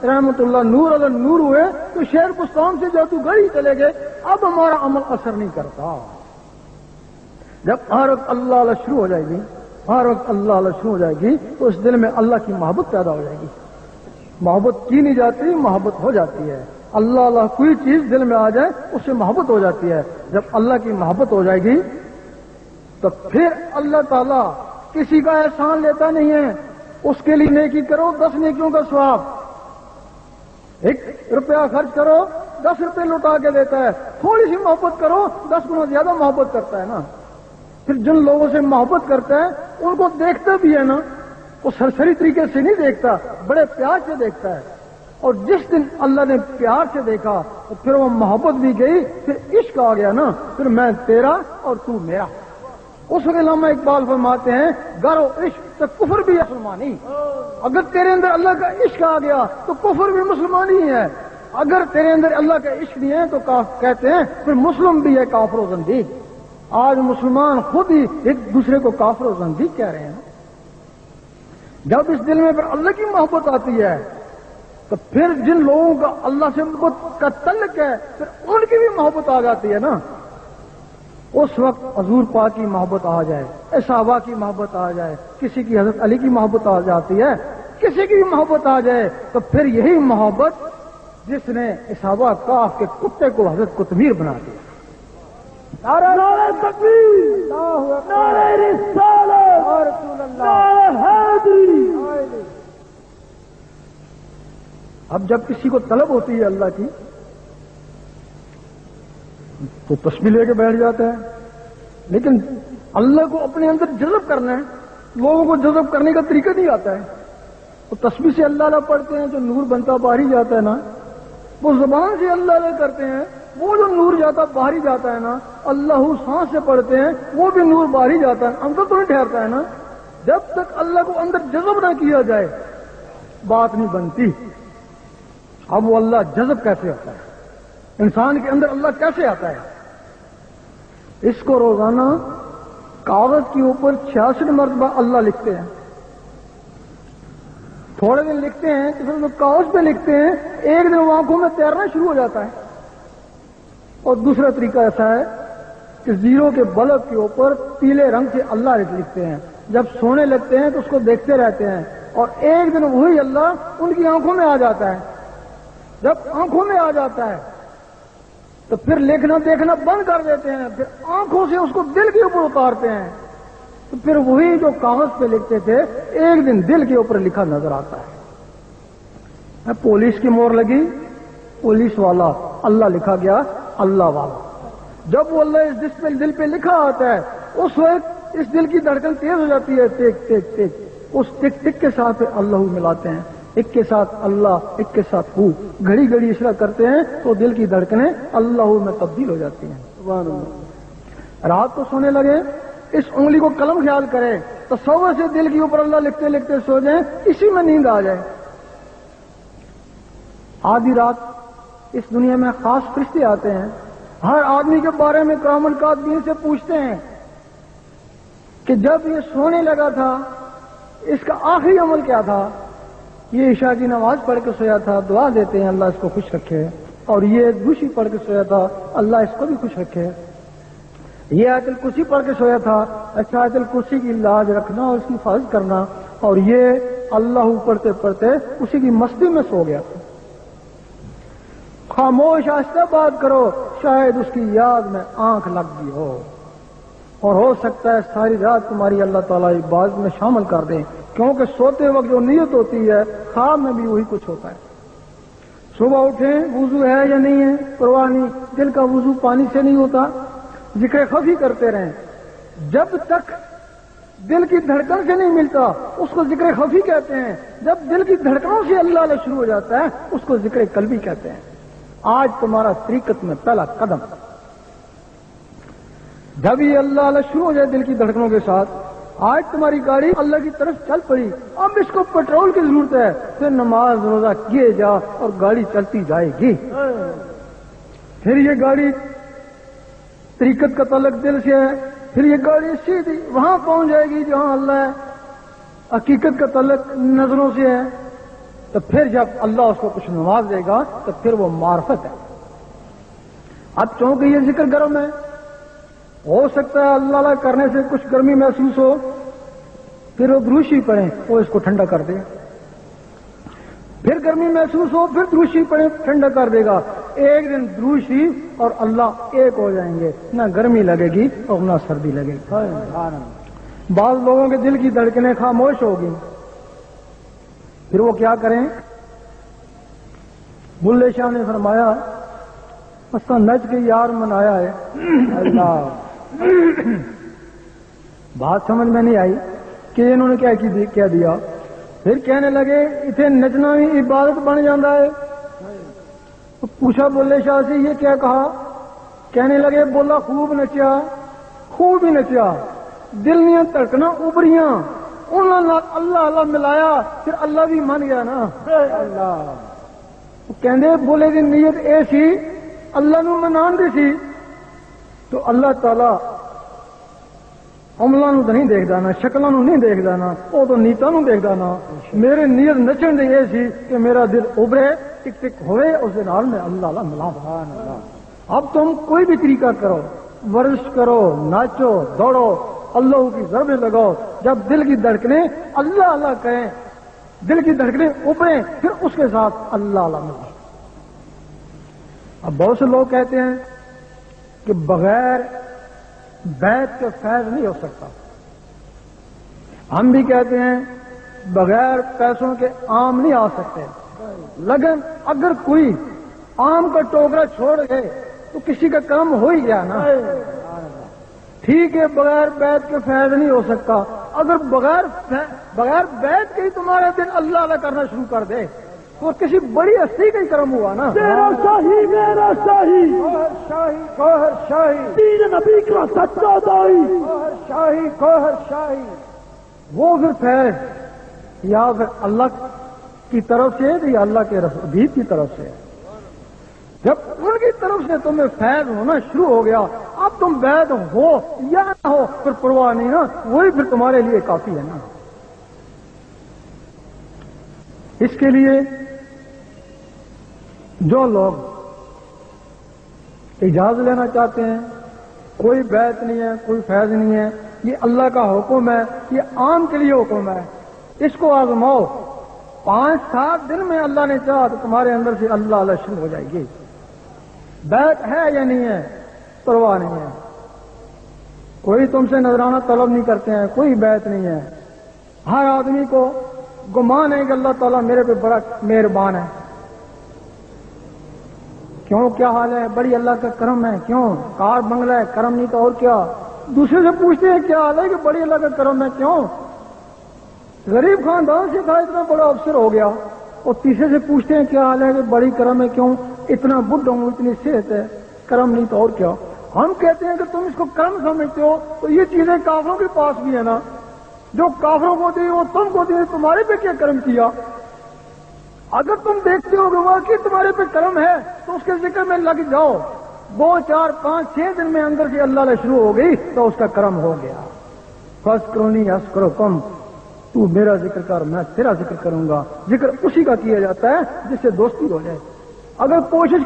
رحمت اللہ نور علی نور ہوئے تو شہر بستان سے جادوگری چلے گئے، اب ہمارا عمل اثر نہیں کرتا۔ جب ہر وقت اللہ اللہ شروع ہو جائے گی، ہر وقت اللہ اللہ شروع ہو جائے گی تو اس دل میں اللہ کی محبت پیدا ہو جائے گی۔ محبت کی نہیں جاتی، محبت ہو جاتی ہے۔ اللہ اللہ کوئی چیز دل میں آ جائے اس سے محبت ہو جاتی ہے۔ جب اللہ کی محبت ہو جائے گی تو پھر اللہ تعالیٰ کسی کا احسان لیتا نہیں ہے، اس کے لیے نیکی کرو 10 نیکیوں کا ثواب، 1 روپیہ خرچ کرو 10 روپے لوٹا کے دیتا ہے، تھوڑی سی محبت کرو 10 گنا زیادہ محبت کرتا ہے نا۔ پھر جن لوگوں سے محبت کرتا ہے ان کو دیکھتا بھی ہے نا، وہ سرسری طریقے سے نہیں دیکھتا، بڑے پیار سے دیکھتا ہے۔ اور جس دن اللہ نے پیار سے دیکھا تو پھر وہ محبت بھی گئی، پھر عشق آ گیا نا، پھر میں تیرا اور تو میرا۔ اس وقت علامہ اقبال فرماتے ہیں گر و عشق تو کفر بھی ہے مسلمانی۔ اگر تیرے اندر اللہ کا عشق آ گیا تو کفر بھی مسلمانی ہے، اگر تیرے اندر اللہ کا عشق نہیں ہے تو کہتے ہیں پھر مسلم بھی ہے کافر و زندیق۔ آج مسلمان خود ہی ایک دوسرے کو کافر و زندیق کہہ رہے ہیں۔ جب اس دل میں پھر اللہ کی محبت آتی ہے تو پھر جن لوگوں کا اللہ سے محبت کا تعلق ہے پھر ان کی بھی محبت آ جاتی ہے نا۔ اس وقت حضور پاک کی محبت آ جائے، صحابہ کی محبت آ جائے، کسی کی حضرت علی کی محبت آ جاتی ہے، کسی کی بھی محبت آ جائے تو پھر یہی محبت جس نے صحابہ کاف کے کتے کو حضرت قطمیر بنا دیا۔ نعرہ تکبیر، نعرہ رسالت، نعرہ حیدری۔ اب جب کسی کو طلب ہوتی ہے اللہ کی تو تسبیح لے کے بیٹھ جاتا ہے، لیکن اللہ کو اپنے اندر جذب کرنا ہے، لوگوں کو جذب کرنے کا طریقہ نہیں آتا ہے۔ تو تسبیح سے اللہ اللہ پڑھتے ہیں جو نور بنتا باہر ہی جاتا ہے نا، وہ زبان سے اللہ اللہ کرتے ہیں، وہ جو نور جاتا باہر ہی جاتا ہے نا، اللہ سانس سے پڑھتے ہیں وہ بھی نور باہر ہی جاتا ہے، اندر تو نہیں ٹھہرتا ہے نا۔ جب تک اللہ کو اندر جذب نہ کیا جائے بات نہیں بنتی۔ اب وہ اللہ جذب کیسے ہوتا ہے، انسان کے اندر اللہ کیسے آتا ہے؟ اس کو روزانہ کاغذ کے اوپر 66 مرتبہ اللہ لکھتے ہیں، تھوڑے دن لکھتے ہیں تو پھر کاغذ پہ لکھتے ہیں، ایک دن وہ آنکھوں میں تیرنا شروع ہو جاتا ہے۔ اور دوسرا طریقہ ایسا ہے کہ زیرو کے بلب کے اوپر پیلے رنگ سے اللہ لکھتے ہیں، جب سونے لگتے ہیں تو اس کو دیکھتے رہتے ہیں، اور ایک دن وہی اللہ ان کی آنکھوں میں آ جاتا ہے۔ جب آنکھوں میں آ جاتا ہے تو پھر لکھنا دیکھنا بند کر دیتے ہیں، پھر آنکھوں سے اس کو دل کے اوپر اتارتے ہیں، تو پھر وہی جو کاغذ پہ لکھتے تھے ایک دن دل کے اوپر لکھا نظر آتا ہے۔ پولیس کی مور لگی، پولیس والا، اللہ لکھا گیا اللہ والا۔ جب وہ اللہ اس دل پہ لکھا آتا ہے اس وقت اس دل کی دھڑکن تیز ہو جاتی ہے، ٹک ٹک ٹک، اس ٹک ٹک کے ساتھ اللہ ملاتے ہیں، ایک کے ساتھ اللہ، ایک کے ساتھ ہو، گھڑی گھڑی اشارہ کرتے ہیں تو دل کی دھڑکنیں اللہ میں تبدیل ہو جاتی ہیں۔ سبحان اللہ۔ رات کو سونے لگے، اس انگلی کو قلم خیال کرے، تصور سے دل کے اوپر اللہ لکھتے لکھتے سو جائیں، اسی میں نیند آ جائے۔ آدھی رات اس دنیا میں خاص فرشتے آتے ہیں، ہر آدمی کے بارے میں کرام الکاتبین سے پوچھتے ہیں کہ جب یہ سونے لگا تھا اس کا آخری عمل کیا تھا؟ یہ عشاء کی نماز پڑھ کے سویا تھا، دعا دیتے ہیں اللہ اس کو خوش رکھے، اور یہ دوسری پڑھ کے سویا تھا، اللہ اس کو بھی خوش رکھے۔ یہ آیت الکرسی پڑھ کے سویا تھا، اچھا آیت الکرسی کی لاج رکھنا اور اس کی حفاظت کرنا، اور یہ اللہ پڑھتے پڑھتے اسی کی مستی میں سو گیا تھا۔ خاموش آہستہ بات کرو، شاید اس کی یاد میں آنکھ لگ گئی ہو، اور ہو سکتا ہے ساری رات تمہاری اللہ تعالیٰ عبادت میں شامل کر دیں، کیونکہ سوتے وقت جو نیت ہوتی ہے خواب میں بھی وہی کچھ ہوتا ہے۔ صبح اٹھیں، وضو ہے یا نہیں ہے پرواہ نہیں، دل کا وضو پانی سے نہیں ہوتا، ذکر خفی کرتے رہیں، جب تک دل کی دھڑکن سے نہیں ملتا اس کو ذکر خفی کہتے ہیں، جب دل کی دھڑکنوں سے اللہ اللہ شروع ہو جاتا ہے اس کو ذکر قلبی کہتے ہیں۔ آج تمہارا طریقت میں پہلا قدم، جب یہ اللہ اللہ شروع ہو جائے دل کی دھڑکنوں کے ساتھ، آج تمہاری گاڑی اللہ کی طرف چل پڑی، اب اس کو پیٹرول کی ضرورت ہے، پھر نماز روزہ کیے جا اور گاڑی چلتی جائے گی۔ پھر یہ گاڑی طریقت کا تعلق دل سے ہے، پھر یہ گاڑی سیدھی وہاں پہنچ جائے گی جہاں اللہ ہے، حقیقت کا تعلق نظروں سے ہے، تو پھر جب اللہ اس کو کچھ نواز دے گا تو پھر وہ معرفت ہے. اب چونکہ یہ ذکر گرم ہے، ہو سکتا ہے اللہ اللہ کرنے سے کچھ گرمی محسوس ہو، پھر وہ دروشی پڑھیں وہ اس کو ٹھنڈا کر دے. پھر گرمی محسوس ہو، پھر دروشی پڑھیں ٹھنڈا کر دے گا. ایک دن دروشی اور اللہ ایک ہو جائیں گے، نہ گرمی لگے گی اور نہ سردی لگے گی. بعض لوگوں کے دل کی دھڑکنیں خاموش ہوگی، پھر وہ کیا کریں؟ بلے شاہ نے فرمایا اسا نچ کے یار منایا ہے. اللہ بات سمجھ میں نہیں آئی کہ انہوں نے کیا دیا. پھر کہنے لگے اتنے نچنا بھی عبادت بن جاتا ہے. پوچھا بلے شاہ سے یہ کیا کہا؟ کہنے لگے بولا خوب نچیا، خوب ہی نچیا، دل نیا دھڑکنا ابریاں، انہوں نے اللہ اللہ ملایا، پھر اللہ بھی من گیا نا. اللہ کہندے بولے دی نیت اے سی اللہ نو منان دی سی، تو اللہ تعالی عملاں نو نہیں دیکھدا نا، شکلاں نو نہیں دیکھدا نا، وہ تو نیتاں نو دیکھدا نا. میرے نیت نچن دی اے سی کہ میرا دل ابھرے، ٹک ٹک ہوئے، اس دے نال میں اللہ اللہ ملا. اب تم کوئی بھی طریقہ کرو، ورزش کرو، ناچو، دوڑو، اللہ کی ضربیں لگاؤ، جب دل کی دھڑکنیں اللہ اللہ کہیں، دل کی دھڑکنیں ابھریں، پھر اس کے ساتھ اللہ اللہ ملا. اب بہت سے لوگ کہتے ہیں کہ بغیر بیت کے فیض نہیں ہو سکتا. ہم بھی کہتے ہیں بغیر پیسوں کے آم نہیں آ سکتے. لیکن اگر کوئی آم کا ٹوکرا چھوڑ گئے تو کسی کا کام ہو ہی گیا نا. ٹھیک ہے بغیر بیت کے فیض نہیں ہو سکتا، اگر بغیر بیت کے ہی تمہارا دل اللہ اللہ کرنا شروع کر دے تو کسی بڑی ہستی کا ہی کرم ہوا نا. تیرا شاہی میرا شاہی، شاہی کوہر شاہی، تین نبی کا سچا دائی، شاہی کوہر شاہی، وہ پھر فیض یا پھر اللہ کی طرف سے یا اللہ کے حبیب کی طرف سے. جب ان کی طرف سے تمہیں فیض ہونا شروع ہو گیا، اب تم بیت ہو یا نہ ہو پھر پرواہ نہیں نا، وہی پھر تمہارے لیے کافی ہے نا. اس کے لیے جو لوگ اجازت لینا چاہتے ہیں، کوئی بیت نہیں ہے، کوئی فیض نہیں ہے، یہ اللہ کا حکم ہے، یہ عام کے لیے حکم ہے، اس کو آزماؤ. 5-7 دن میں اللہ نے چاہا تو تمہارے اندر سے اللہ اللہ شروع ہو جائے گی. بیت ہے یا نہیں ہے پرواہ نہیں ہے، کوئی تم سے نذرانہ طلب نہیں کرتے ہیں، کوئی بیت نہیں ہے. ہر آدمی کو گمان ہے کہ اللہ تعالیٰ میرے پہ بڑا مہربان ہے. کیوں کیا حال ہے؟ بڑی اللہ کا کرم ہے. کیوں کار بنگلہ ہے، کرم نہیں تو اور کیا. دوسرے سے پوچھتے ہیں کیا حال ہے کہ بڑی اللہ کا کرم ہے. کیوں غریب خاندان سے تھا اتنا بڑا افسر ہو گیا. اور تیسرے سے پوچھتے ہیں کیا حال ہے کہ بڑی کرم ہے. کیوں اتنا بڈھا ہوں، اتنی صحت ہے، کرم نہیں تو اور کیا. ہم کہتے ہیں کہ تم اس کو کرم سمجھتے ہو تو یہ چیزیں کافروں کے پاس بھی ہے نا. جو کافروں کو دی وہ تم کو دی، تمہارے پہ کیا کرم کیا؟ اگر تم دیکھتے ہو کہ واقعی تمہارے پہ کرم ہے تو اس کے ذکر میں لگ جاؤ. 2 4 5 6 دن میں اندر سے اللہ شروع ہو گئی تو اس کا کرم ہو گیا. فذکرونی اذکرکم، تو میرا ذکر کر میں تیرا ذکر کروں گا. ذکر اسی کا کیا جاتا ہے جس سے دوستی ہو جائے. اگر کوشش